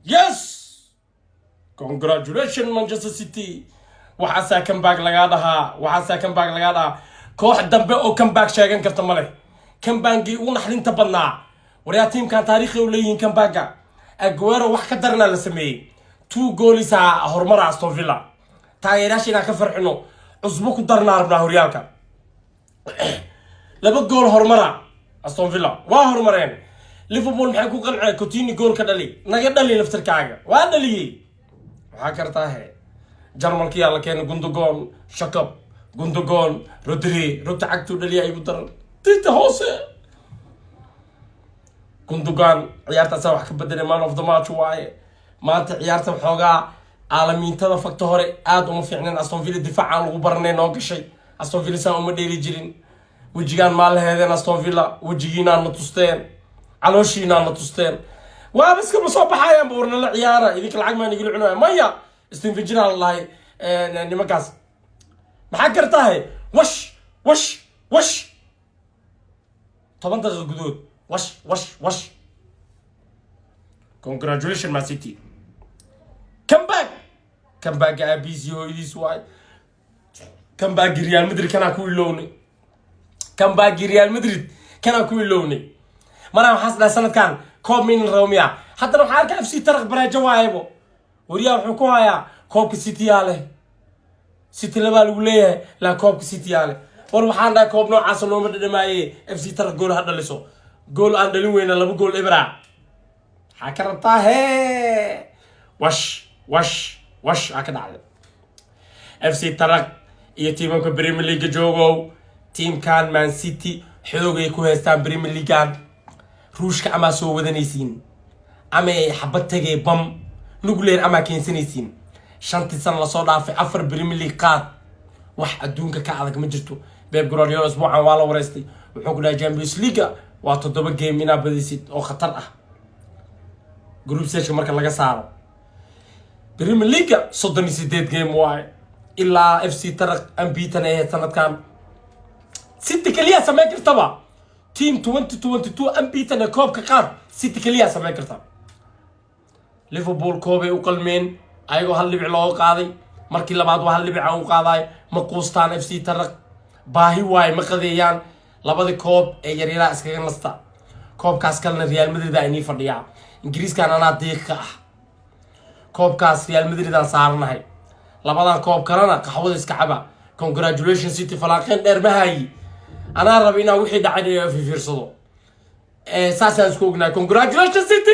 Yes! Congratulations Manchester City. Waxaa comeback laga dhahaa. Koox dambe oo comeback sheegan karta male. Comeback-gii ugu naxdinta badnaa. Wariyaa teamkan taariikhi u leeyihiin comeback-ga. Aguero wax ka darna la sameeyay. 2 goals horumar Aston Villa. Taageerayaashiina ka farxino. Cusbo ku darna rabnaa horyaalka. 2 goal horumar Aston Villa. Waa horumareen. Liverpool maxay ku qancay Coutinho goal ka dhali. Naga dhali laftirkaaga. Waa dhaliyay. Waxa kartaa he. Jarmalkii la keenay Gundogan, Shakab, Gundogan, Rodri, rugta cagtu dhaliya ay u daran. Tita hoose. Gundogan ciyaarta wax ka bedelay man of the match waaye. Maanta ciyaarta xoogaa caalamiintada fakta hore aad uma fiicneen Aston Villa difaacan lagu barnay noo gashay. Aston Villa saan uma dheeli jirin. Wajigan maal heedeen Aston Villa, wajigiina na tusteen. Calooshiina na tusteen. Waa bas ka soo baxayaan buurna la ciyaara idinka lacag ma nigil cunaa maya Steven Gerrard lahay nimankaas maxaa kartaa wash 10 daqiiqo gudood wash congratulations Man City comeback abisi hoydiis waay comeback Real Madrid kana ku ilownay maraan xasna sanadkan كوب من الروميا حتى لو حارك FC ترق براجة وايبو وريا وحكو هيا كوب سيتي عليه سيتي لبا الوليه لا كوب سيتي عليه وروحان دا كوب نوع عاصم نومد دماي FC ترق جول هذا لسه جول أندلين وين لبا جول إبرة حكرتها هي وش هكذا على FC ترق يتيمك بريمير ليج جوجو تيم كان مان سيتي حلو يكون هستان بريمير ليجان روشك أما سو ودنيسين أما حبتك بام نقولين أما كينسنيسين شنتي سنة لصودا في أفر بريمير ليج قاد واحد دونك كعلق مجرتو بيب جوارديولا أسبوعا ولا ورستي وحقنا جامبيونز ليغا وتضرب جيم من أبديسيت أو خطر جروب سيرش مركز لقى صار بريمير ليج صدني سيدات جيم واي إلا FC ترك أمبيتنا هي سنة كان 6 كلية سماكر طبعا تيم 2022 أمبيتنا كوب كقار 6 كلية سماكر طبعا ليفربول كوبي وقلمين أيوه هاللي بعلوه قاضي مركي لبعض وهاللي بعلوه قاضي مقوستان FC ترك باهي واي مقضيان لبعض كوب يريلا اسكاكا نستا كوب كاس كالنا ريال مدريد اني فرديا انجليز كان انا ديقة كوب كاس ريال مدريد ان صارنا هاي لبعض كوب كالنا قحوض اسكعبا congratulations سيتي فلاقين دير بهاي انا ربينا وحيد عادي في فرصدو ساسا اسكوقنا congratulations سيتي